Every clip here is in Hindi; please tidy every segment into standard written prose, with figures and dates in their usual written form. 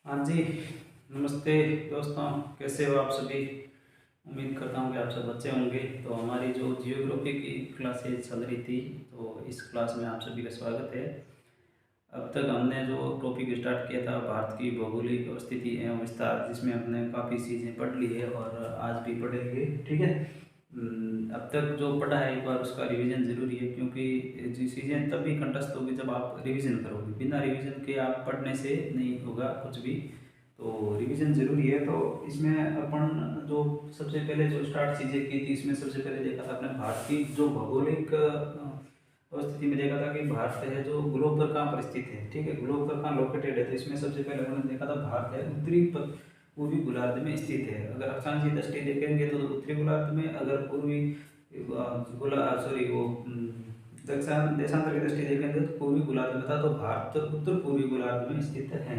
हाँ जी। नमस्ते दोस्तों, कैसे हो आप सभी। उम्मीद करता हूँ कि आप सब अच्छे होंगे। तो हमारी जो जियोग्राफी की क्लासेज चल रही थी, तो इस क्लास में आप सभी का स्वागत है। अब तक हमने जो टॉपिक स्टार्ट किया था भारत की भौगोलिक स्थिति एवं विस्तार, जिसमें हमने काफ़ी चीज़ें पढ़ ली है और आज भी पढ़ेंगे, ठीक है। अब तक जो पढ़ा है एक बार उसका रिवीजन ज़रूरी है, क्योंकि जो चीज़ें तभी कंठस्थ होगी जब आप रिवीजन करोगे। बिना रिवीजन के आप पढ़ने से नहीं होगा कुछ भी, तो रिवीजन ज़रूरी है। तो इसमें अपन जो सबसे पहले जो स्टार्ट चीज़ें की थी, इसमें सबसे पहले देखा था अपने भारत की जो भौगोलिक स्थिति में देखा था कि भारत है जो ग्लोब पर कहाँ पर स्थित है, ठीक है, ग्लोब पर कहाँ लोकेटेड है। तो इसमें सबसे पहले हमने देखा था भारत है उत्तरी पूर्वी गोलार्ध में स्थित है। अगर अक्षांशीय दृष्टि देखेंगे तो उत्तरी गोलार्ध में, अगर पूर्वी सॉरी वो दक्षिण देशांतर की दृष्टि देखेंगे तो पूर्वी गोलार्ध में था। तो भारत उत्तर पूर्वी गोलार्ध में स्थित है,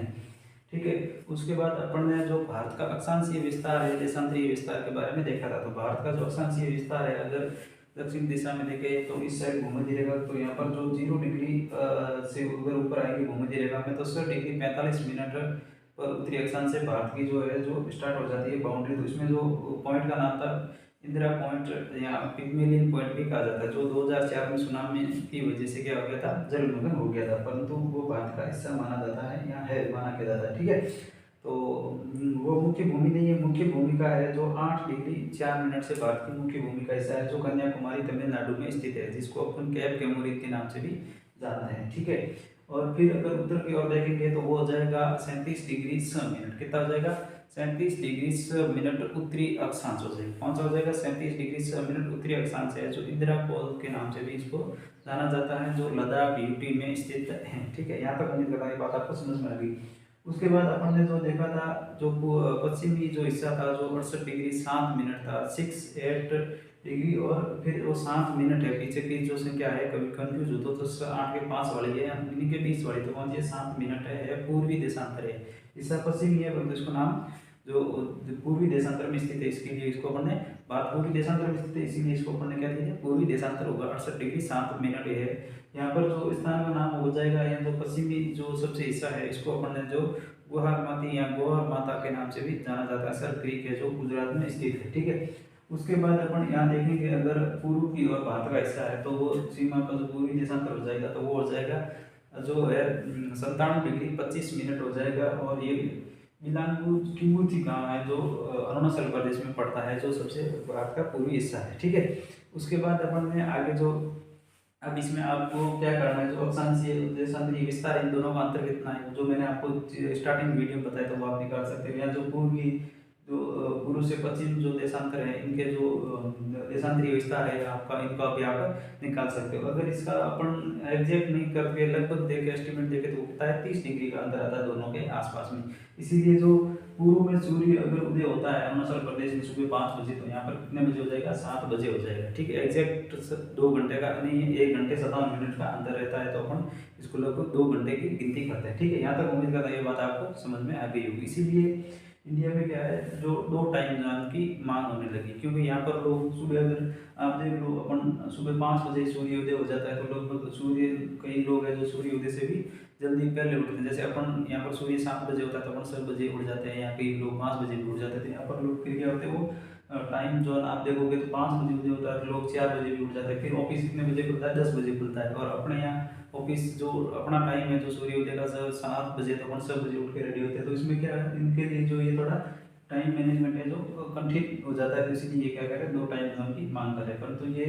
ठीक है। उसके बाद अपन ने जो भारत का अक्षांशीय विस्तार है, देशांतरीय विस्तार के बारे में देखा था। तो भारत का जो अक्षांशीय विस्तार है, अगर दक्षिण दिशा में देखें तो इस साइड भूमध्य रेखा, तो यहाँ पर जो 0 डिग्री से अगर ऊपर आएगी भूमध्य रेखा में, तो 100 डिग्री 45 मिनट पर उत्तरी अक्षांश से भारत की जो है जो स्टार्ट हो जाती है बाउंड्री। तो इसमें जो पॉइंट का नाम था इंदिरा पॉइंट या पिग्मेलियन पॉइंट भी कहा जाता है, जो 2004 में सुनामी की वजह से क्या हो गया था, जलमग्न हो गया था, परंतु वो भारत का हिस्सा माना जाता है या है माना किया जाता है, ठीक है। तो वो मुख्य भूमि नहीं है, मुख्य भूमिका है जो 8 डिग्री 4 मिनट से भारत की मुख्य भूमि का हिस्सा है, जो कन्याकुमारी तमिलनाडु में स्थित है, जिसको अपन कैप कैमोरिन के नाम से भी जानते हैं, ठीक है। और फिर अगर उत्तर की ओर देखेंगे तो वो हो जाएगा 37 डिग्री 6 मिनट। कितना हो जाएगा? 37 डिग्री 6 मिनट उत्तरी अक्षांश हो जाएगा। कौन सा हो जाएगा? 37 डिग्री 6 मिनट उत्तरी अक्षांश है, जो इंदिरा कोल के नाम से भी इसको जाना जाता है, जो लद्दाख यूटी में स्थित है, ठीक है। यहाँ तक उम्मीद करता हूँ ये बात आपको समझ में आ गई। उसके बाद अपन ने जो देखा था, जो पश्चिमी जो हिस्सा था, जो 68 डिग्री 7 मिनट था, 68 डिग्री, और फिर वो 7 मिनट है, पीछे की जो संख्या है कभी कंफ्यूज हो तो 8 के पास वाली है, इन्हीं के बीच वाली, तो कौन सी 7 मिनट है, पूर्वी देशांतर है। हिस्सा पश्चिमी है, परंतु इसको नाम जो पूर्वी देशांतर में स्थित है, इसके लिए इसको अपन ने बात पूर्वी देशांतर में स्थित है, इसीलिए इसको अपन ने क्या दिया, पूर्वी देशांतर होगा। 68 डिग्री 7 मिनट है। यहाँ पर जो स्थान का नाम हो जाएगा, या जो पश्चिमी जो सबसे हिस्सा है, इसको अपन ने जो गुहार माती या गोहर माता के नाम से भी जाना जाता है। सर क्रीक है जो गुजरात में स्थित है, ठीक है। उसके बाद अपन यहाँ देखेंगे, अगर पूर्व की ओर भारत का हिस्सा है, तो वो सीमा का जो पूर्वी देशांतर हो जाएगा, तो वो हो जाएगा जो है 97 डिग्री 25 मिनट हो जाएगा। और ये मिलानपुर किम्बुची गाँव है, जो अरुणाचल प्रदेश में पड़ता है, जो सबसे भारत का पूर्वी हिस्सा है, ठीक है। उसके बाद अपन ने आगे जो, अब इसमें आपको क्या करना है, जो अक्षांशीय देशांतरीय विस्तार, इन दोनों का अंतर कितना है, जो मैंने आपको स्टार्टिंग वीडियो बताया, तो वो आप निकाल सकते हो। या जो पूर्वी जो पूर्व से पश्चिम जो देशांतर है, इनके जो देशांतरीय विस्तार है आपका, इनका भी आप निकाल सकते हो। अगर इसका अपन एग्जैक्ट नहीं करके लगभग देके एस्टिमेट देखे, तो होता है 30 डिग्री का अंतर आता है दोनों के आसपास में। इसीलिए जो पूर्व में सूर्य अगर उदय होता है अरुणाचल प्रदेश में सुबह 5 बजे, तो यहाँ पर कितने बजे हो जाएगा? 7 बजे हो जाएगा, ठीक है। एग्जैक्ट 2 घंटे का नहीं है, 1 घंटे 57 मिनट का अंतर रहता है, तो अपन इसको लगभग 2 घंटे की गिनती करते हैं, ठीक है। यहाँ तक उम्मीद करता है ये बात आपको समझ में आ गई होगी। इसीलिए इंडिया में क्या है, जो 2 टाइम जोन की मांग होने लगी, क्योंकि यहाँ पर लोग सुबह, अगर आप देख लो, अपन सुबह 5 बजे सूर्योदय हो जाता है, तो लगभग सूर्य, कई लोग हैं जो सूर्योदय से भी जल्दी पहले उठते हैं। जैसे अपन यहाँ पर सूर्य 7 बजे होता है, तो अपन 7 बजे उठ जाते हैं, या कई लोग 5 बजे भी उठ जाते थे। यहाँ पर लोग फिर क्या होते हैं, वो टाइम जोन आप देखोगे तो 5 बजे उदय होता है, तो लोग 4 बजे भी उठ जाते हैं। फिर ऑफिस कितने बजे खुलता है? 10 बजे खुलता है। और अपने यहाँ ऑफिस जो अपना टाइम है, जो सूर्योदय का 7 बजे, तो अपन 7 बजे उठ के रेडी होते हैं। तो इसमें क्या है, इनके लिए जो ये थोड़ा टाइम मैनेजमेंट है जो कठिन हो जाता है, तो इसीलिए ये क्या करें, 2 टाइम जोन की मांग करें। परंतु ये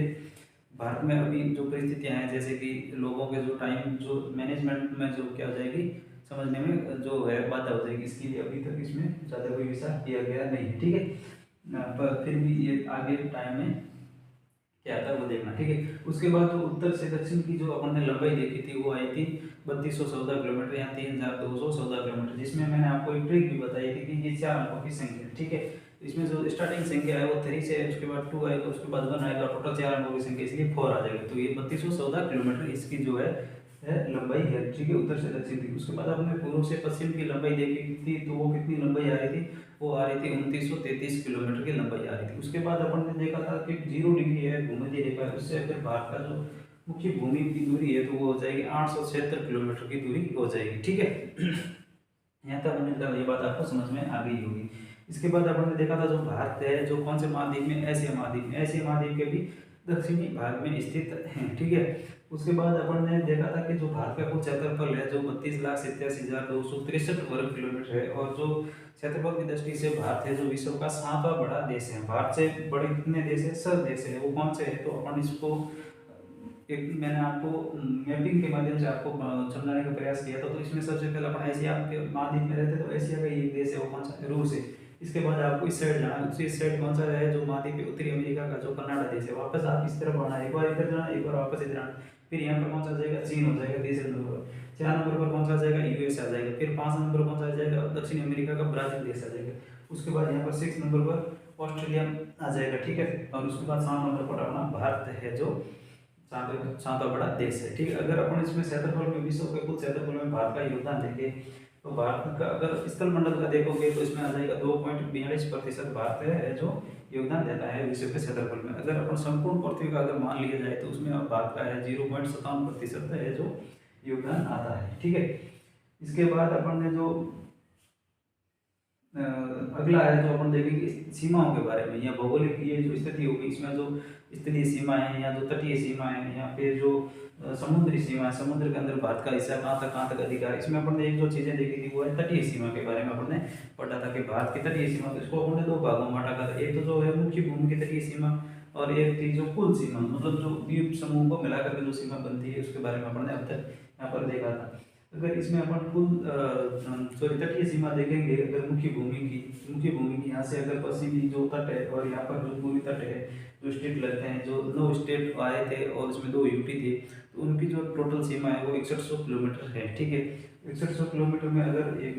भारत में अभी जो परिस्थितियाँ हैं, जैसे कि लोगों के जो टाइम जो मैनेजमेंट में जो क्या हो जाएगी, समझने में जो है बाधा हो जाएगी, इसके लिए अभी तक इसमें ज़्यादा कोई विचार किया गया नहीं है, ठीक है। पर फिर भी ये आगे टाइम में क्या आता है वो देखना, ठीक है। उसके बाद जो उत्तर से दक्षिण की जो अपन ने लंबाई देखी थी, वो आई थी 3214 किलोमीटर या 3214 किलोमीटर, जिसमें मैंने आपको एक ट्रिक भी बताई थी कि ये 4 अंकों की संख्या है, ठीक है। इसमें जो स्टार्टिंग संख्या है वो 3 से, उसके बाद 2 आएगा, उसके बाद 1 आएगा, टोटल 4 अंकों की संख्या, इसलिए 4 आ जाएगा। तो ये 3214 किलोमीटर इसकी जो है लंबाई है, ठीक है, उत्तर से दक्षिण की। उसके बाद आपने पूर्व से पश्चिम की लंबाई देखी थी, तो वो कितनी लंबाई आ रही थी? वो आ रही थी 2933 किलोमीटर की लंबाई आ रही थी। उसके बाद अपन ने देखा था कि 0 डिग्री है भूमध्य रेखा, उससे फिर भारत का जो मुख्य भूमि की दूरी है, तो वो हो जाएगी 876 किलोमीटर की दूरी हो जाएगी, ठीक है। यहाँ तक उम्मीद कर ये बात आपको समझ में आ गई होगी। इसके बाद अपन ने देखा था जो भारत है जो कौन से महाद्वीप में, एशिया महाद्वीप में, एशिया महाद्वीप के भी दक्षिणी भाग में स्थित है, ठीक है। उसके बाद अपन ने देखा था कि जो भारत का कुल क्षेत्रफल है जो 32,87,263 वर्ग किलोमीटर है, और जो क्षेत्रफल की दृष्टि से भारत है जो विश्व का 7वां बड़ा देश है। भारत से बड़े कितने देश है, सब देश है, वो कौन से है, तो अपन इसको एक मैंने आपको मैपिंग के माध्यम से आपको समझाने का प्रयास किया था। तो इसमें सबसे पहले अपन एशिया के महाद्वीप में रहते, तो एशिया का एक देश है वो कौन सा है, रूस है। इसके बाद आपको इस साइड जाना, इस साइड कौन सा है जो महाद्वीप है, उत्तरी अमेरिका का जो कनाडा देश है। वापस आप इस तरफ आना, एक बार इधर जाना, एक बार वापस इधर आना, फिर यहाँ पर कौन सा आ जाएगा, चीन हो जाएगा तीसरे नंबर पर। 4 नंबर पर कौन सा आ जाएगा, यूएस आ जाएगा। फिर 5 नंबर कौन सा आ जाएगा, दक्षिण अमेरिका का ब्राजील देश आ जाएगा। उसके बाद यहाँ पर 6 नंबर पर ऑस्ट्रेलिया आ जाएगा, ठीक है। और उसके बाद 7 नंबर पर अपना भारत है जो 7वां बड़ा देश है, ठीक है। अगर अपन इसमें क्षेत्रफल में, विश्व के कुल क्षेत्रफल में भारत का योगदान देखें, तो भारत का अगर स्थल मंडल का देखोगे तो इसमें आ जाएगा 2.42% भारत है जो योगदान देता है विश्व के क्षेत्रफल में। अगर अपन संपूर्ण पृथ्वी का अगर मान लिया जाए तो उसमें भारत का है 0.57% है जो योगदान आता है, ठीक है। इसके बाद अपन ने जो अगला है जो अपन देखेंगे सीमाओं के बारे में, या भौगोलिक ये जो स्थिति होगी, इसमें जो स्थलीय सीमा है या जो तटीय सीमा है या फिर जो समुद्री सीमा है, समुद्र के अंदर भारत का हिस्सा कहाँ तक अधिकार है। इसमें अपन ने एक जो चीज़ें देखी थी वो है तटीय सीमा के बारे में। अपन ने पढ़ा था कि भारत की तटीय सीमा, तो इसको अपन ने 2 भागों में बांटा था। एक तो जो है मुख्य भूमि की तटीय सीमा, और एक थी जो कुल सीमा, मतलब जो द्वीप समूह को मिलाकर के जो सीमा बनती है उसके बारे में अपन ने अब तक यहाँ पर देखा था। अगर इसमें अपन कुल सॉरी तटीय सीमा देखेंगे, अगर मुख्य भूमि की यहाँ से अगर पश्चिमी जो तट है और यहाँ पर जो पूर्वी तट है, जो स्टेट लगते हैं, जो 9 स्टेट आए थे और उसमें 2 यूटी थे, तो उनकी जो टोटल सीमा है वो 6100 किलोमीटर है, ठीक है। 6100 किलोमीटर में अगर एक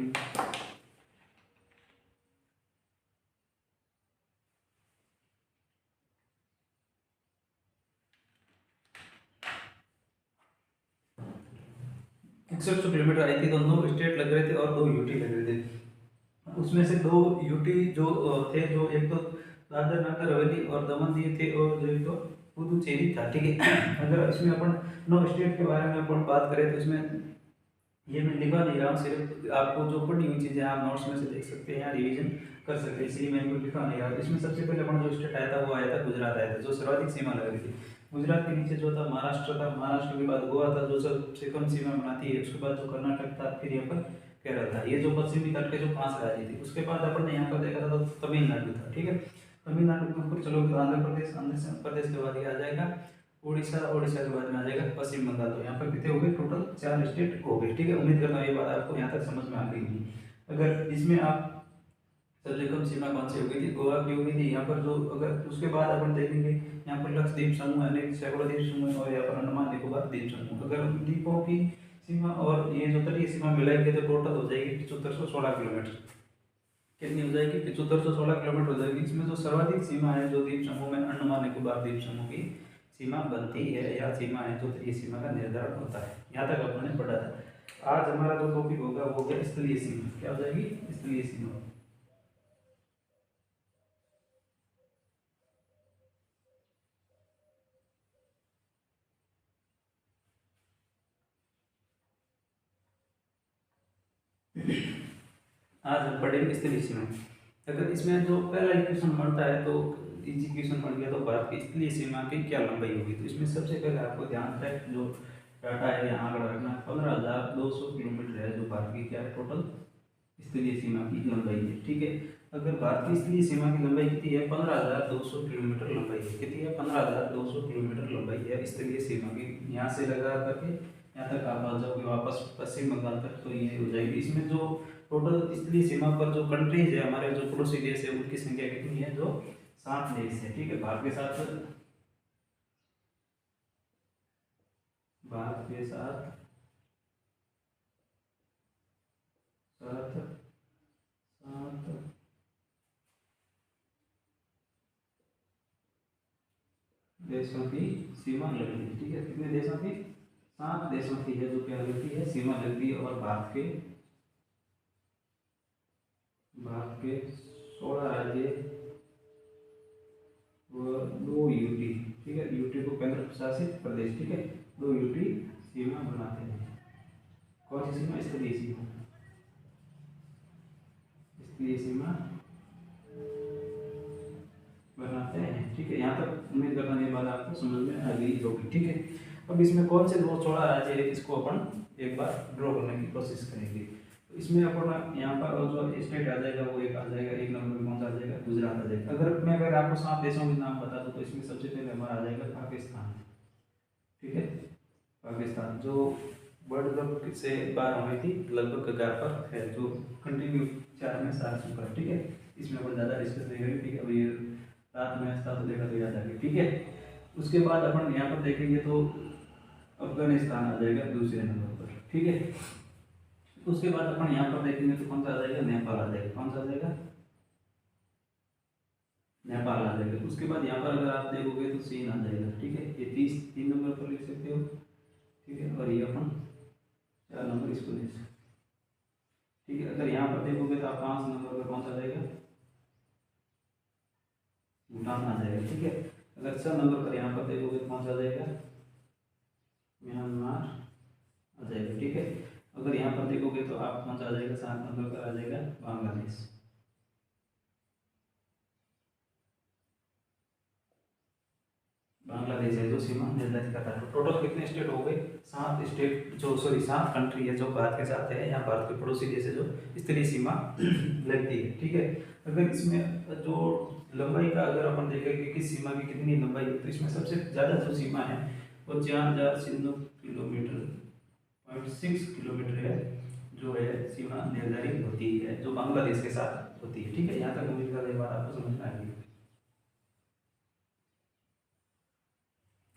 6100 किलोमीटर आई थी, तो 9 स्टेट लग रहे थे और 2 यूटी लग रहे थे। उसमें से 2 यूटी जो थे, जो एक तो दादर नगर हवेली और दमन दिए थे, और जो तो पुदुचेरी था, ठीक है। अगर इसमें अपन 9 स्टेट के बारे में अपन बात करें तो इसमें ये मैं लिखा नहीं रहा हूँ, सिर्फ आपको जो पढ़ी हुई चीज़ें आप नोट्स में से देख सकते हैं या रिवीजन कर सकते हैं, इसलिए मैं इनको लिखा नहीं रहा। इसमें सबसे पहले अपन जो स्टेट आया था वो आया था गुजरात आया था, जो सर्वाधिक सीमा लग रही थी। गुजरात के नीचे जो था महाराष्ट्र था, महाराष्ट्र के बाद गोवा था जो सबसे कम सीमा बनाती है, उसके बाद जो कर्नाटक था, फिर यहाँ पर केरल था। ये जो पश्चिमी तट के जो 5 राज्य थे। उसके बाद अपन ने यहाँ पर देखा था तो तमिलनाडु था, ठीक है। तमिलनाडु के ऊपर चलोगे तो आंध्र प्रदेश, आंध्र प्रदेश के बाद ये आ जाएगा उड़ीसा, उड़ीसा के बाद में आ जाएगा पश्चिम बंगाल। तो यहाँ पर कितने हो गए, टोटल 4 स्टेट हो गए, ठीक है। उम्मीद करता हूँ ये बात आपको यहाँ तक समझ में आ गई होगी। अगर इसमें आप सबसे कम सीमा कौन सी हो गई थी, गोवा की हो गई थी। यहाँ पर जो अगर उसके बाद अपन देखेंगे यहाँ पर लक्षद्वीप समूह, अनेक सैकड़ों द्वीप समूह, और यहाँ पर अंडमान निकोबार द्वीप समूह। अगर द्वीपों की सीमा और ये जो तटीय सीमा मिलाएंगे तो टोटल हो जाएगी 7516 किलोमीटर। कितनी हो जाएगी, 7516 किलोमीटर हो जाएगी। इसमें जो सर्वाधिक सीमा है जो द्वीप समूह में अंडमान निकोबार द्वीप समूह की सीमा बनती है, या सीमा है जो तटीय सीमा का निर्धारण होता है। यहाँ तक आपने पढ़ा था। आज हमारा जो टॉपिक होगा वो होगा स्थलीय सीमा। क्या हो जाएगी, स्थलीय सीमा। आज हम पढ़ेंगे स्थलीय सीमा। अगर इसमें जो पहला इक्वेशन बनता है तो इस इक्वेशन बन गया तो भारत की स्थलीय सीमा की क्या लंबाई होगी। तो इसमें सबसे पहले आपको ध्यान रखें जो डाटा है यहाँ आंकड़ा रखना, 15,200 किलोमीटर है जो भारत की क्या है टोटल स्थलीय सीमा की लंबाई है, ठीक है। अगर भारत की स्थलीय सीमा की लंबाई कितनी है, 15,200 किलोमीटर लंबाई है। कितनी है, 15,200 किलोमीटर लंबाई है स्थलीय सीमा की। यहाँ से लगा करके यहाँ तक आप आ जाओगे वापस पश्चिम बंगाल तक, तो ये हो जाएगी। इसमें जो टोटल स्थलीय सीमा पर जो कंट्रीज है, हमारे जो पड़ोसी देश है, उनकी संख्या कितनी है, जो 7 देश है, ठीक है। भारत के साथ 7 7 देशों की सीमा लग रही है, ठीक है। कितने देशों की, 7 देशों की है जो क्या लगती है, सीमा लगती है। और भारत के 16 राज्य और 2 यूटी, ठीक है। यूटी को केंद्र शासित प्रदेश, ठीक है। 2 यूटी सीमा बनाते हैं। कौन सी सीमा, स्थलीय सीमा। इसलिए सीमा बनाते हैं। ठीक है, यहाँ तक उम्मीद करता हूँ ये बात आपको समझ में आ गई होगी। ठीक है, अब इसमें कौन से दो चौड़ा राज्य है इसको अपन एक बार ड्रॉ करने की कोशिश करेंगे। तो इसमें अपन यहाँ पर जो स्टेट आ जाएगा वो एक आ जाएगा, एक नंबर में कौन सा आ जाएगा, गुजरात आ जाएगा। अगर आपको 7 देशों के नाम बता दूँ तो इसमें सबसे पहले हमारा आ जाएगा पाकिस्तान। ठीक है, पाकिस्तान जो वर्ल्ड कप से बाहर हुई थी लगभग कगार पर है, जो कंटिन्यू 4 में 4 चुका है। ठीक है, इसमें अपन ज़्यादा डिस्कस नहीं करेंगे। ठीक है, अभी रात में था तो देखा तो याद आ गया। ठीक है, उसके बाद अपन यहाँ पर देखेंगे तो अफगानिस्तान आ जाएगा दूसरे नंबर पर। ठीक है, उसके बाद अपन यहाँ पर देखेंगे तो कौन सा आ जाएगा, नेपाल आ जाएगा। कौन सा आ जाएगा, नेपाल आ जाएगा। उसके बाद यहाँ पर अगर आप देखोगे तो चीन आ जाएगा। ठीक है, ये 3 नंबर पर लिख सकते हो। ठीक है, और ये अपन 4 नंबर इसको ले सकते। ठीक है, अगर यहाँ पर देखोगे तो आप 5 नंबर पर कौन सा आ जाएगा, भूटान आ जाएगा। ठीक है, अगर 6 नंबर पर यहाँ पर देखोगे तो कौन सा आ जाएगा, म्यांमार आ जाएगा। ठीक है, अगर यहाँ पर देखोगे तो आप कौन सा आ जाएगा, 7 नंबर पर आ जाएगा बांग्लादेश। बांग्लादेश है जो सीमा निर्धारित करता है। तो टोटल कितने स्टेट हो गए, 7 स्टेट, जो 7 कंट्री है जो भारत के साथ है, या भारत के पड़ोसी देश है जो इस तरह सीमा लगती है। ठीक है, अगर इसमें जो लंबाई का अगर अपन देखेंगे कि सीमा की कितनी लंबाई है, तो इसमें सबसे ज़्यादा जो सीमा है वो 4006 किलोमीटर 0.6 किलोमीटर है, जो है सीमा निर्धारित होती है, जो बांग्लादेश के साथ होती है। ठीक है, यहाँ तक उम्मीद कर रही बात आपको समझ में आ गई।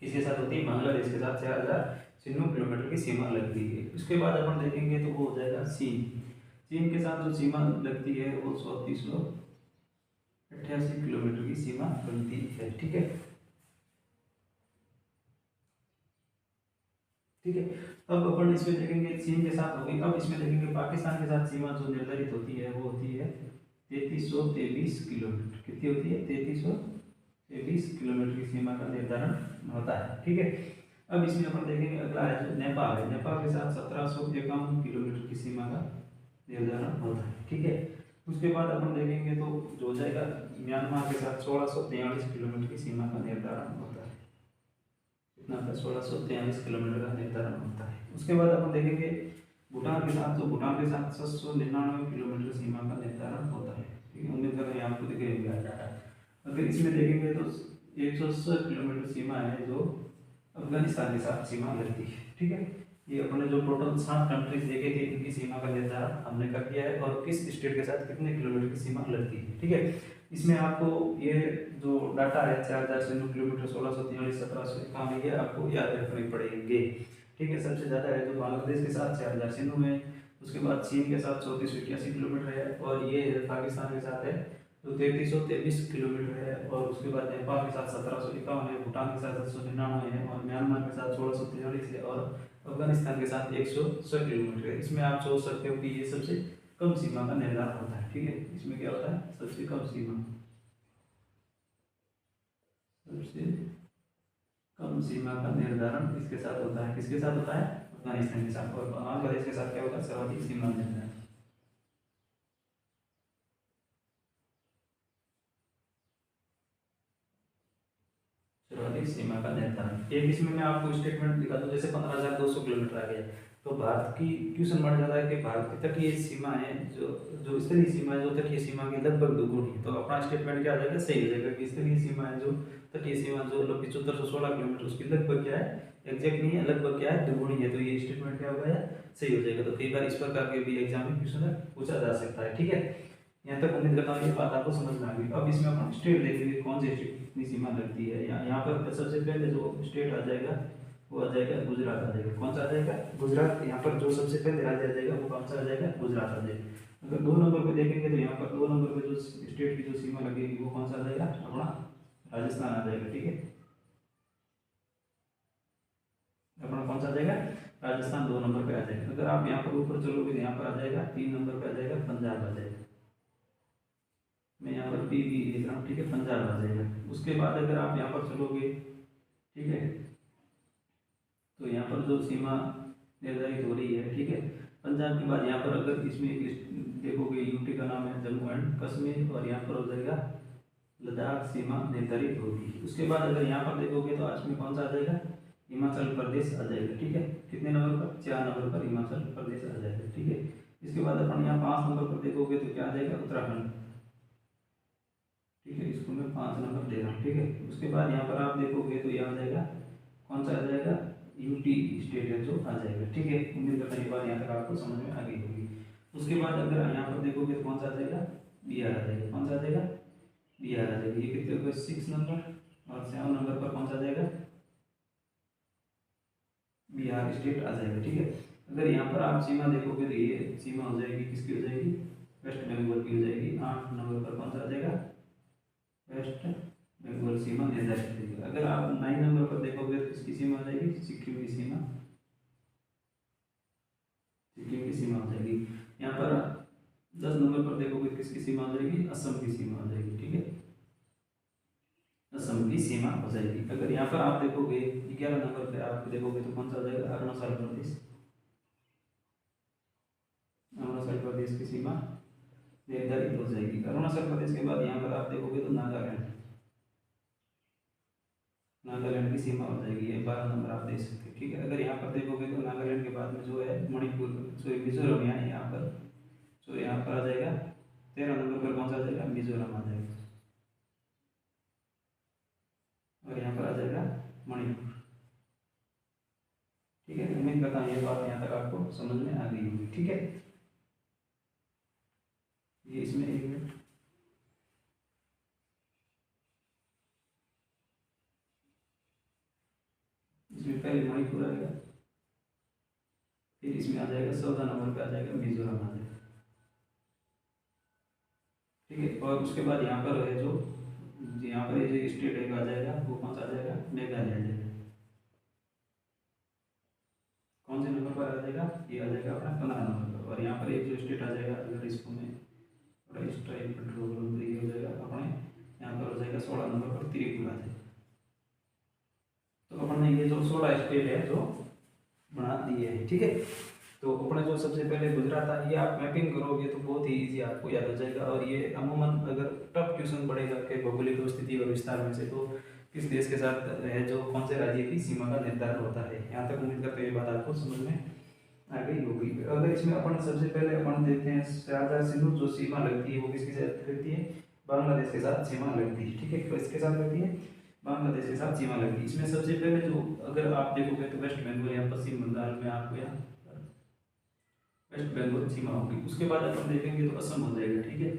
किसके साथ होती है, बांग्लादेश के साथ 4006 किलोमीटर की सीमा लगती है। उसके बाद अपन देखेंगे तो वो हो जाएगा चीन। चीन के साथ जो सीमा लगती है वो 3488 किलोमीटर की सीमा बनती है। ठीक है, ठीक है, अब अपन इसमें देखेंगे चीन के साथ हो गई। अब इसमें देखेंगे पाकिस्तान के साथ सीमा जो निर्धारित होती है वो होती है 3323 किलोमीटर। कितनी होती है, 3323 किलोमीटर की सीमा का निर्धारण होता है। ठीक है, अब इसमें अपन देखेंगे अगला है जो नेपाल है। नेपाल के साथ 1751 किलोमीटर की सीमा का निर्धारण होता है। ठीक है, उसके बाद अपन देखेंगे तो जो हो जाएगा म्यांमार के साथ 1643 किलोमीटर की सीमा का निर्धारण होता है। कितना होता है, 1643 किलोमीटर का निर्धारण होता है। उसके बाद अपन देखेंगे भूटान के साथ, तो भूटान के साथ 799 किलोमीटर सीमा का निर्धारण होता है। ठीक है, उम्मीद कर रहे हैं आपको दिख रही होगी डाटा। अगर इसमें देखेंगे तो 180 किलोमीटर सीमा है जो अफगानिस्तान के साथ सीमा लगती है। ठीक है, ये अपने जो टोटल 7 कंट्रीज देखे थे इनकी सीमा का निर्धारण हमने कर दिया है, और किस स्टेट के साथ कितने किलोमीटर की सीमा लगती है। ठीक है, इसमें आपको ये जो डाटा है 4006 किलोमीटर, 1643, 1751, ये आपको याद रखने पड़ेंगे। ठीक है, सबसे ज़्यादा है जो बांग्लादेश के साथ 4006 है, उसके बाद चीन के साथ 3481 किलोमीटर है, और ये पाकिस्तान के साथ है तो 3323 किलोमीटर है, और उसके बाद नेपाल के साथ 1751 है, भूटान के साथ 799 है, और म्यांमार के साथ 1643 है, और अफगानिस्तान के साथ 106 किलोमीटर है। इसमें आप सोच सकते हो कि ये सबसे कम सीमा का निर्धारण होता है। ठीक है, इसमें क्या होता है, सबसे कम सीमा, सबसे कम सीमा का निर्धारण इसके साथ होता है। किसके साथ होता है, अफगानिस्तान के साथ। और बांग्लादेश के साथ क्या होता है, सर्वाधिक सीमा निर्धारण। सर्वाधिक सीमा का निर्धारण। एक इसमें मैं आपको स्टेटमेंट दिखा दूं, जैसे 15,200 किलोमीटर आ गया तो भारत की क्वेश्चन बढ़ जाता है कि भारत की तटीय सीमा है जो जो स्थलीय सीमा है जो तटीय सीमा की लगभग दोगुनी है। तो अपना स्टेटमेंट क्या आ जाएगा, सही हो जाएगा कि स्थलीय सीमा है जो तटीय सीमा जो 7416 किलोमीटर उसकी लगभग क्या है, एग्जैक्ट नहीं है, लगभग क्या है, दोगुनी है। तो ये स्टेटमेंट क्या होगा, सही हो जाएगा। तो कई बार इस प्रकार के भी एग्जाम में क्वेश्चन पूछा जा सकता है। ठीक है, यहाँ तक उम्मीद करता हूँ ये बात आपको समझ में आ गई। अब इसमें अपन स्टेट देखेंगे कौन सी स्टेट कितनी सीमा लगती है। यहाँ पर सबसे पहले जो स्टेट आ जाएगा वो आ जाएगा गुजरात आ जाएगा। कौन सा आ जाएगा, गुजरात। यहाँ पर जो सबसे पहले राज्य आ जाएगा वो कौन सा आ जाएगा, गुजरात आ जाएगा। अगर 2 नंबर पे देखेंगे तो यहाँ पर 2 नंबर पे जो स्टेट की जो सीमा लगेगी वो कौन सा आ जाएगा, अपना राजस्थान आ जाएगा। ठीक है, अपना कौन सा आ जाएगा, राजस्थान 2 नंबर पे आ जाएगा। अगर आप यहाँ पर ऊपर चलोगे तो यहाँ पर आ जाएगा 3 नंबर पे आ जाएगा पंजाब आ जाएगा। मैं यहाँ पर पी भी लिख रहा हूँ। ठीक है, पंजाब आ जाएगा। उसके बाद अगर आप यहाँ पर चलोगे, ठीक है, तो यहाँ पर जो सीमा निर्धारित हो रही है, ठीक है, पंजाब के बाद यहाँ पर अगर इसमें देखोगे यूटी का नाम है जम्मू एंड कश्मीर, और यहाँ पर हो जाएगा लद्दाख सीमा निर्धारित होगी। उसके बाद अगर यहाँ पर देखोगे तो आज में कौन सा आ जाएगा, हिमाचल प्रदेश आ जाएगा। ठीक है, कितने नंबर पर, 4 नंबर पर हिमाचल प्रदेश आ जाएगा। ठीक है, इसके बाद अपन यहाँ 5 नंबर पर देखोगे तो क्या आ जाएगा, उत्तराखंड। ठीक है, इसको मैं 5 नंबर दे रहा हूँ। ठीक है, उसके बाद यहाँ पर आप देखोगे तो यहाँ आ जाएगा कौन सा आ जाएगा, यूटी स्टेट है जो आ जाएगा। ठीक है, उम्मीद करता हूँ ये बात यहाँ तक आपको समझ में आ गई होगी। उसके बाद अगर यहाँ पर देखोगे तो कौन सा आ जाएगा, बिहार आ जाएगा। कौन सा आ जाएगा, बिहार आ जाएगा। ये कितने हो गए, 6 नंबर, और 7 नंबर पर कौन सा आ जाएगा, बिहार स्टेट आ जाएगा। ठीक है, अगर यहाँ पर आप सीमा देखोगे तो ये सीमा हो जाएगी किसकी, हो जाएगी वेस्ट बंगाल की हो जाएगी। 8 नंबर पर कौन सा आ जाएगा, वेस्ट बंगाल सीमा निर्धारित करेगी। अगर आप 9 नंबर पर देखोगे तो इसकी सीमा हो जाएगी सिक्किम की सीमा, सिक्किम की सीमा हो जाएगी। यहाँ पर 10 नंबर पर देखोगे किसकी सीमा हो जाएगी, असम की सीमा हो जाएगी। ठीक है, असम की सीमा हो जाएगी। अगर यहाँ पर आप देखोगे 11 नंबर पे आप देखोगे तो कौन सा हो जाएगा, अरुणाचल प्रदेश, अरुणाचल प्रदेश की सीमा निर्धारित हो जाएगी। अरुणाचल प्रदेश के बाद यहाँ पर आप देखोगे तो नागालैंड, नागालैंड की सीमा हो जाएगी। ये 12 नंबर आप देख सकते हैं। ठीक है, अगर यहाँ पर देखोगे तो नागालैंड के बाद में जो है मणिपुर, सॉरी मिजोरम, यानी यहाँ पर, सो यहाँ पर आ जाएगा 13 नंबर पर कौन सा आ जाएगा, मिजोरम आ जाएगा, और यहाँ पर आ जाएगा मणिपुर। ठीक है, उम्मीद करता हूँ ये बात यहाँ तक आपको समझ में आ गई होगी। ठीक है, ये इसमें 1 मिनट, इसमें पहले मणिपुर आएगा, फिर इसमें आ जाएगा 14 नंबर पे आ जाएगा मिजोरम आ जाएगा। ठीक है, और उसके बाद यहाँ पर है जो, यहाँ पर ये जो स्टेट एक आ जाएगा वो कौन सा आ जाएगा, मेघालय आ जाएगा। कौन से नंबर पर आ जाएगा, ये आ जाएगा अपना 15 नंबर पर। और यहाँ पर एक जो स्टेट आ जाएगा, अगर इसको मैं थोड़ा इस टाइप पर ड्रॉ करूँ तो ये हो जाएगा अपने यहाँ पर हो जाएगा 16 नंबर पर त्रिपुरा आ जाएगा। तो अपन ने ये जो 16 स्टेट है जो बना दिए हैं। ठीक है, तो अपने जो सबसे पहले गुजरात था, ये आप मैपिंग करोगे तो बहुत ही इजी आपको याद हो जाएगा। और ये अमूमन अगर टफ क्वेश्चन पड़ेगा कि भौगोलिक स्थिति और विस्तार में से, तो किस देश के साथ है जो कौन से राज्य की सीमा का निर्धारण होता है। यहाँ तक उम्मीद करते हैं ये बात आपको समझ में आ गई होगी। अगर इसमें अपन सबसे पहले अपन देखते हैं शारदा सिंधु जो सीमा लगती है वो किसके साथ लगती है, बांग्लादेश के साथ सीमा लगती है। ठीक है, तो इसके साथ लगती है, बांग्लादेश के साथ सीमा लगती है। इसमें सबसे पहले जो अगर आप देखोगे तो वेस्ट बंगाल या पश्चिम बंगाल में आपको यहाँ वेस्ट बंगाल सीमा होगी। उसके बाद अपन देखेंगे तो असम हो जाएगा। ठीक है,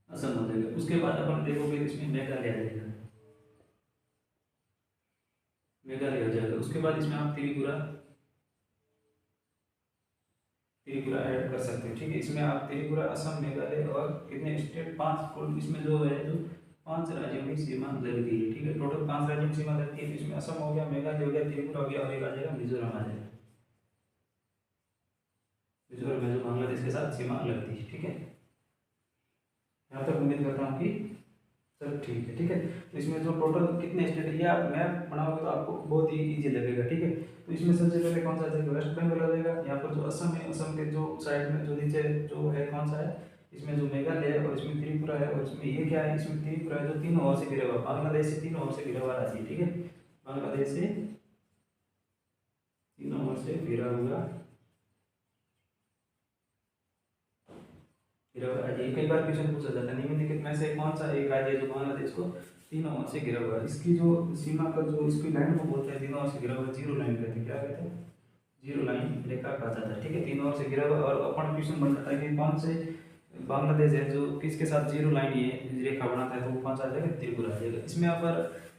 असम हो जाएगा। उसके बाद अपन देखोगे तो इसमें मेघालय आ जाएगा, मेघालय हो जाएगा। उसके बाद इसमें आप त्रिपुरा, त्रिपुरा ऐड कर सकते हैं। ठीक है, इसमें आप त्रिपुरा, असम, मेघालय और कितने स्टेट, 5 टोटल इसमें जो है जो 5 राज्यों की सीमा लगती है। ठीक है, टोटल 5 राज्यों की सीमा लगती है। तो इसमें असम हो गया, मेघालय हो गया, त्रिपुरा हो गया, और एक आ जाएगा मिजोरम आ जाएगा, मिजोरम में जो बांग्लादेश के साथ सीमा लगती है। ठीक है, यहाँ तक उम्मीद करता हूँ कि सर ठीक है। ठीक है, तो इसमें जो टोटल कितने स्टेट है ये आप मैप बनाओगे तो आपको बहुत ही इजी लगेगा। ठीक है, तो इसमें सबसे पहले कौन सा आ जाएगा, वेस्ट बंगाल आ जाएगा। यहाँ पर जो असम है, असम के जो साइड में जो नीचे जो है कौन सा है, इसमें जो मेघालय है, और इसमें त्रिपुरा है, और इसमें ये क्या है, इसमें त्रिपुरा है जो तीनों ओर से घिरा हुआ, बांग्लादेश से तीनों ओर से घिरा हुआ राज्य। ठीक है, बांग्लादेश से तीनों ओर से घिरा हुआ राज्य। कई बार क्वेश्चन पूछा जाता है निम्नलिखित में से कौन सा एक राज्य जो बांग्लादेश को तीनों ओर से घिरा हुआ है। इसकी जो सीमा का जो इसकी लाइन को बोलते हैं तीनों ओर से घिरा हुआ, जीरो लाइन कहते हैं। क्या कहते हैं, जीरो लाइन रेखा कहा जाता है। ठीक है, तीनों ओर से घिरा हुआ। और अपन क्वेश्चन बन जाता है कि कौन से बांग्लादेश है जो किसके साथ जीरो लाइन ये रेखा बनाता है, तो वो कौन सा आ जाएगा, त्रिपुरा आ जाएगा। इसमें आप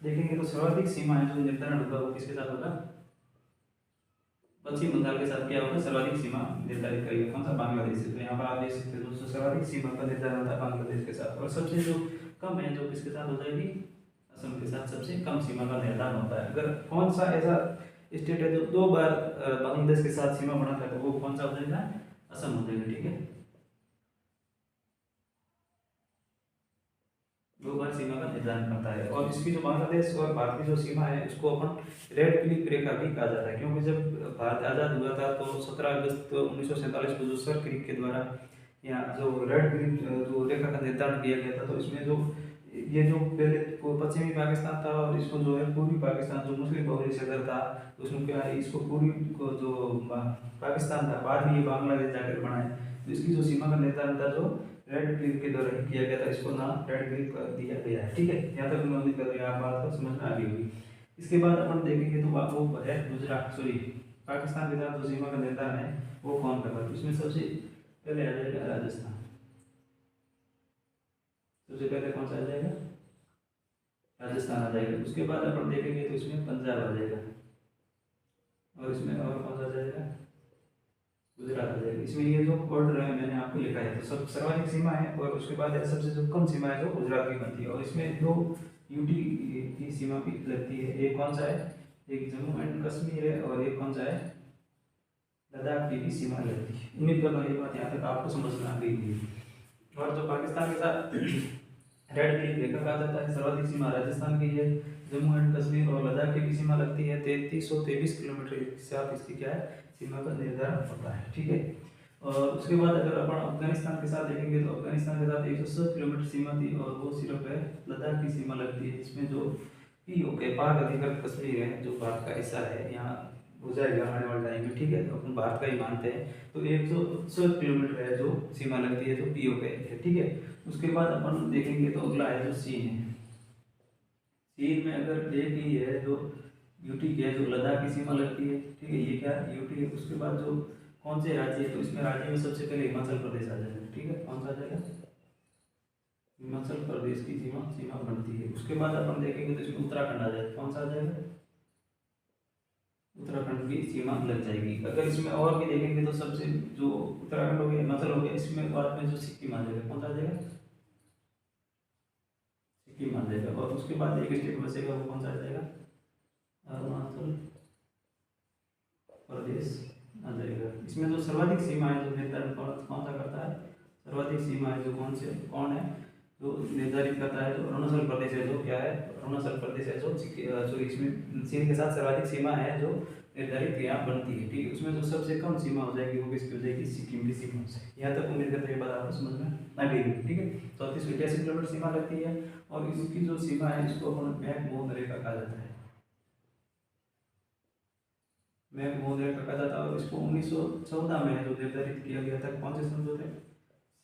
देखेंगे तो सर्वाधिक सीमा है जो निर्धारण होगा वो किसके साथ होगा, पश्चिम बंगाल के साथ क्या होगा, सर्वाधिक सीमा निर्धारित करेगा कौन सा, बांग्लादेश से। तो यहाँ पर आप देख सकते हो दोस्तों सर्वाधिक सीमा का निर्धारण होता है बांग्लादेश के साथ। और सबसे जो कम है जो किसके साथ हो जाएगी, असम के साथ सबसे कम सीमा का निर्धारण होता है। अगर कौन सा ऐसा स्टेट है जो 2 बार बांग्लादेश के साथ सीमा बनाता है तो वो कौन सा हो जाएगा, असम हो जाएगा। ठीक है, भूभाग सीमा का निर्धारण करता है। और इसकी जो बांग्लादेश और भारत की जो सीमा है उसको अपन रेड क्लिफ रेखा भी कहा जाता है, क्योंकि जब भारत आज़ाद हुआ था तो 17 अगस्त 1947 को जो सर क्रिक के द्वारा यहाँ जो रेड क्लिफ जो रेखा का निर्धारण किया गया था, तो इसमें जो ये जो पहले पश्चिमी पाकिस्तान था और इसको जो है पूर्वी पाकिस्तान जो मुस्लिम बहुल क्षेत्र था, तो उसमें क्या है, इसको पूर्वी को जो पाकिस्तान था, बाद में ये बांग्लादेश जाकर बना है। तो इसकी जो सीमा का निर्धारण था जो रेड क्लिफ के द्वारा किया गया था, इसको नाम रेड क्लिफ कर दिया गया है। ठीक है, यहाँ तक मैं उम्मीद कर रही हूँ आप बात को समझ में आ गई होगी। इसके बाद अपन देखेंगे तो वो है गुजरात, सॉरी पाकिस्तान के साथ जो सीमा का निर्धारण है वो कौन कर रहा है। इसमें सबसे पहले आ जाएगा राजस्थान, सबसे पहले कौन सा आ जाएगा, राजस्थान आ जाएगा। उसके बाद अपन देखेंगे तो इसमें पंजाब आ जाएगा, और इसमें और कौन सा आ जाएगा, गुजरात आ जाएगा। इसमें ये जो बॉर्डर है मैंने आपको लिखा है, तो सब सर्वाधिक सीमा है, और उसके बाद सबसे जो कम सीमा है जो गुजरात की बनती है। और इसमें दो यूटी की सीमा भी लगती है, एक कौन सा है, एक जम्मू एंड कश्मीर है, और एक कौन सा है, लद्दाख की भी सीमा लगती है। उम्मीद कर रहा हूँ ये बात यहाँ तक आपको समझ में आ गई थी। और जो पाकिस्तान के साथ रेड क्लिफ रेखा कहा जाता है, सर्वाधिक सीमा राजस्थान की है, जम्मू एंड कश्मीर और लद्दाख की भी सीमा लगती है। 3323 किलोमीटर के साथ इसकी क्या है, सीमा का निर्धारण होता है। ठीक है, और उसके बाद अगर अपन अफगानिस्तान के साथ देखेंगे तो अफगानिस्तान के साथ 107 किलोमीटर सीमा थी, और वो सिर्फ है लद्दाख की सीमा लगती है, जिसमें जो पीओके पाक अधिकृत कश्मीर है जो भारत का हिस्सा है, यहाँ हो जाएगा आने वाले टाइम में। ठीक है, तो अपन भारत का ही मानते हैं। तो 107 किलोमीटर है जो सीमा लगती है जो पीओके है। ठीक है, उसके बाद अपन देखेंगे तो अगला है जो चीन है। चीन में अगर एक ही है जो यूटी की है, जो लद्दाख की सीमा लगती है। ठीक है, ये क्या यूटी है। उसके बाद जो कौन से राज्य है, तो इसमें राज्य में सबसे पहले हिमाचल प्रदेश आ जाएगा। ठीक है, कौन सा आ जाएगा, हिमाचल प्रदेश की सीमा सीमा बनती है। उसके बाद अपन देखेंगे तो इसमें उत्तराखंड आ जाएगा, कौन सा आ जाएगा, उत्तराखंड की सीमा लग जाएगी। अगर इसमें और भी देखेंगे तो सबसे जो उत्तराखंड हो गया, हिमाचल हो गया, इसमें बाद में जो सिक्किम आ जाएगा, कौन सा आ जाएगा, सिक्किम आ जाएगा। और उसके बाद एक स्टेट बचेगा, वो कौन सा आ जाएगा, अरुणाचल प्रदेश आ जाएगा। इसमें जो सर्वाधिक सीमा है जो निर्धारित कौन सा करता है, सर्वाधिक सीमा है जो कौन है जो निर्धारित करता है, जो अरुणाचल प्रदेश है, जो क्या है, अरुणाचल प्रदेश है जो इसमें चीन के साथ सर्वाधिक सीमा है जो निर्धारित यहाँ बनती है। ठीक है, उसमें जो सबसे कम सीमा हो जाएगी वो किसकी हो जाएगी, सिक्किम की सीमा हो जाएगी। यहाँ तक उम्मीद करते हैं बात आपको समझ में आ गई होगी। ठीक है, 3488 किलोमीटर सीमा लगती है, और इसकी जो सीमा है इसको अपन मैक रेखा कहा जाता है, मैक रेखा कहा जाता है। और इसको 1914 में जो निर्धारित किया गया था, कौन से समझौते,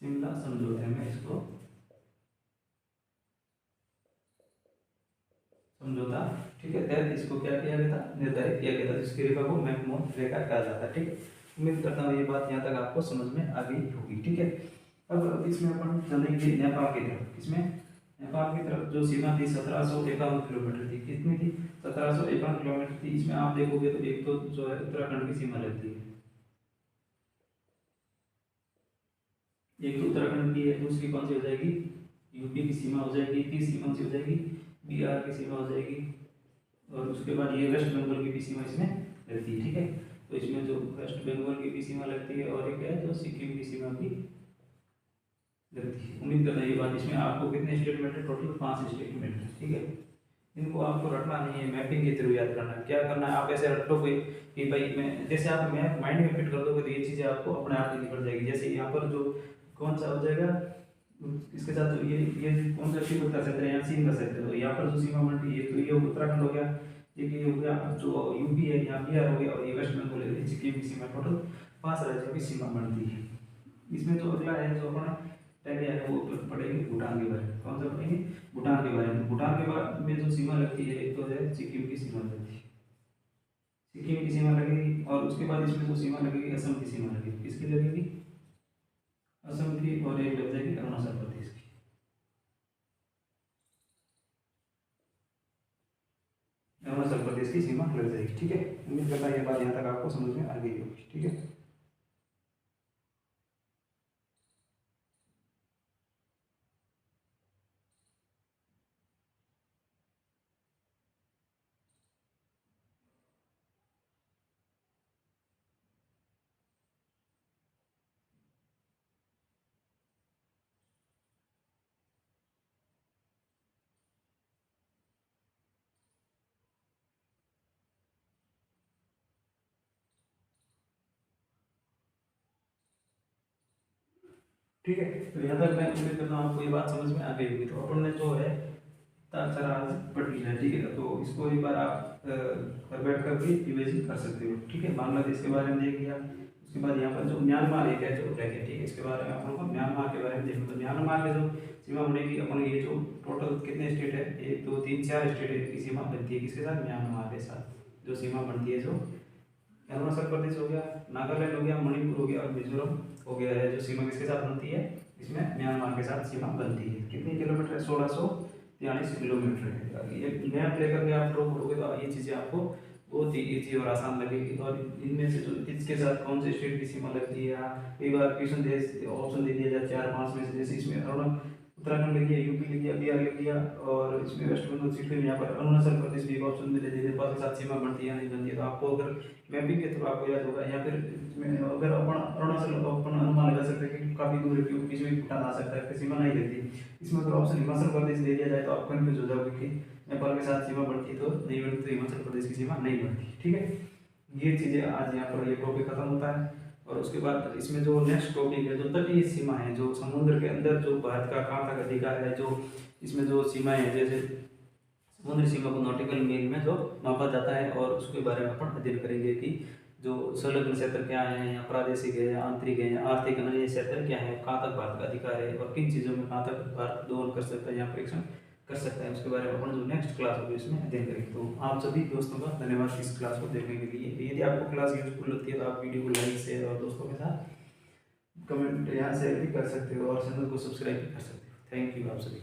शिमला समझौते में इसको समझौता, ठीक है, तहत इसको क्या किया गया था, निर्धारित किया गया था, जिसकी रेखा को मैकमोहन रेखा कहा जाता है। ठीक है, उम्मीद करता हूँ ये बात यहाँ तक आपको समझ में आ गई होगी। ठीक है, अब इसमें अपन चलेंगे नेपाल की तरफ। इसमें नेपाल की तरफ जो सीमा थी 1751 किलोमीटर थी, कितनी थी, 1751 किलोमीटर थी। इसमें आप देखोगे तो एक तो जो है उत्तराखंड की सीमा लगती है, एक तो उत्तराखंड की है, दूसरी कौन सी हो जाएगी, यूपी की सीमा हो जाएगी, तीसरी कौन सी हो जाएगी, बिहार की सीमा हो जाएगी, और उसके बाद ये वेस्ट बंगाल की भी सीमा इसमें लगती है। ठीक है, तो इसमें जो वेस्ट बंगाल की भी सीमा लगती है, और एक है जो सिक्किम की सीमा भी लगती है। उम्मीद करना ये बात, इसमें आपको कितने स्टेटमेंट है, टोटल 5 स्टेटमेंट है। ठीक है, इनको आपको रटना नहीं है, मैपिंग के थ्रू याद करना है। क्या करना है, आप ऐसे रट लो कोई कि भाई मैं, जैसे आप मैप माइंड में फिट कर दोगे तो ये चीज़ें आपको अपने आप ही निकल जाएगी। जैसे यहाँ पर जो कौन सा हो जाएगा, इसके साथ जो ये कौन सा चीज कर सकते हैं, यहाँ सीन कर सकते हो। तो यहाँ पर जो सीमा मंडी है, तो ये उत्तराखंड हो गया, ये हो गया जो यूपी है, यहाँ बिहार हो गया, और ये वेस्ट बंगाल है, सिक्किम की सीमा, टोटल 5 राज्यों की सीमा बनती है। इसमें जो अगला है जो अपना पहले है वो पढ़ेंगे भूटान के बारे में। कौन सा पढ़ेंगे, भूटान के बारे में। भूटान के बारे में जो सीमा लगती है, एक तो है सिक्किम की सीमा लगती है, सिक्किम की सीमा लगेगी। और उसके बाद इसमें जो सीमा लगेगी, असम की सीमा लगेगी, किसकी लगेगी, असम की, और एक लग जाएगी अरुणाचल प्रदेश की, अरुणाचल प्रदेश की सीमा लग जाएगी। ठीक है, उम्मीद करता है ये बात यहाँ तक आपको समझ में आ गई होगी। ठीक है। ठीक है। तो यहाँ तक मैं उम्मीद करता हूँ आपको ये बात समझ में आ गई होगी। तो अपन ने जो है तारा आज पढ़ लिया, ठीक है। तो इसको एक बार आप घर बैठ कर भी इमेजिन कर सकते हो, ठीक है। बांग्लादेश के बारे में देख लिया, उसके बाद यहाँ पर जो म्यांमार एक है जो रह गया, ठीक है। इसके बारे में अपन को म्यांमार के बारे में देखना। तो म्यांमार के जो सीमा बनेगी अपन, ये जो टोटल कितने स्टेट है, 1 2 3 4 स्टेट की सीमा बनती है किसके साथ, म्यांमार के साथ। जो सीमा बनती है, जो अरुणाचल प्रदेश हो गया, नागालैंड हो गया, मणिपुर हो गया और मिजोरम हो गया है, जो सीमा किसके साथ बनती है, इसमें म्यांमार के साथ सीमा बनती है। कितने किलोमीटर है, 1643 किलोमीटर है। ये मैप लेकर के आप ड्रॉ करोगे तो ये चीज़ें आपको बहुत ही ईजी और आसान लगेगी। और इनमें से जो इसके साथ कौन से स्टेट की सीमा लगती है, कई बार क्वेश्चन दे ऑप्शन दे दिया जाए 4 5 में से, जैसे इसमें उत्तराखंड लिख दिया, यूपी लिख दिया, बिहार लिख दिया, और इसमें वेस्ट बंगाल सिक्किम, यहाँ पर अरुणाचल प्रदेश भी एक ऑप्शन में दे दिया, नेपाल के साथ सीमा बनती है या नहीं बनती है। तो आपको अगर मैपिंग के थ्रू आपको याद होगा, या फिर इसमें अगर अपन अरुणाचल अपन अनुमान लगा सकते हैं कि काफ़ी दूर है, क्योंकि बीच में भूटान आ सकता है, सीमा नहीं लगती। इसमें अगर ऑप्शन हिमाचल प्रदेश दे दिया जाए तो आप कन्फ्यूज हो जाओगे कि नेपाल के साथ सीमा बढ़ती तो नहीं बढ़ती, तो हिमाचल प्रदेश की सीमा नहीं बढ़ती, ठीक है। ये चीज़ें आज यहाँ पर ये टॉपिक खत्म होता है। और उसके बाद इसमें जो नेक्स्ट टॉपिक है, जो तटीय सीमा है, जो समुद्र के अंदर जो भारत का कहाँ तक अधिकार है, जो इसमें जो सीमाएं हैं, जैसे समुद्री सीमा को नॉटिकल मील में जो मापा जाता है, और उसके बारे में अपन अध्ययन करेंगे कि जो संलग्न क्षेत्र क्या है, या प्रादेशिक है, या आंतरिक है, या आर्थिक अन्य क्षेत्र क्या है, कहाँ तक भारत का अधिकार है, और किन चीज़ों में कहाँ तक भारत दोहन कर सकता है या परीक्षण कर सकता है, उसके बारे में अपन जो नेक्स्ट क्लास होगी उसमें अध्ययन करेंगे। तो आप सभी दोस्तों का धन्यवाद इस क्लास को देखने के लिए। यदि आपको क्लास यूजफुल लगती है तो आप वीडियो को लाइक शेयर और दोस्तों के साथ कमेंट यहाँ शेयर भी कर सकते हो, और चैनल को सब्सक्राइब भी कर सकते हो। थैंक यू आप सभी।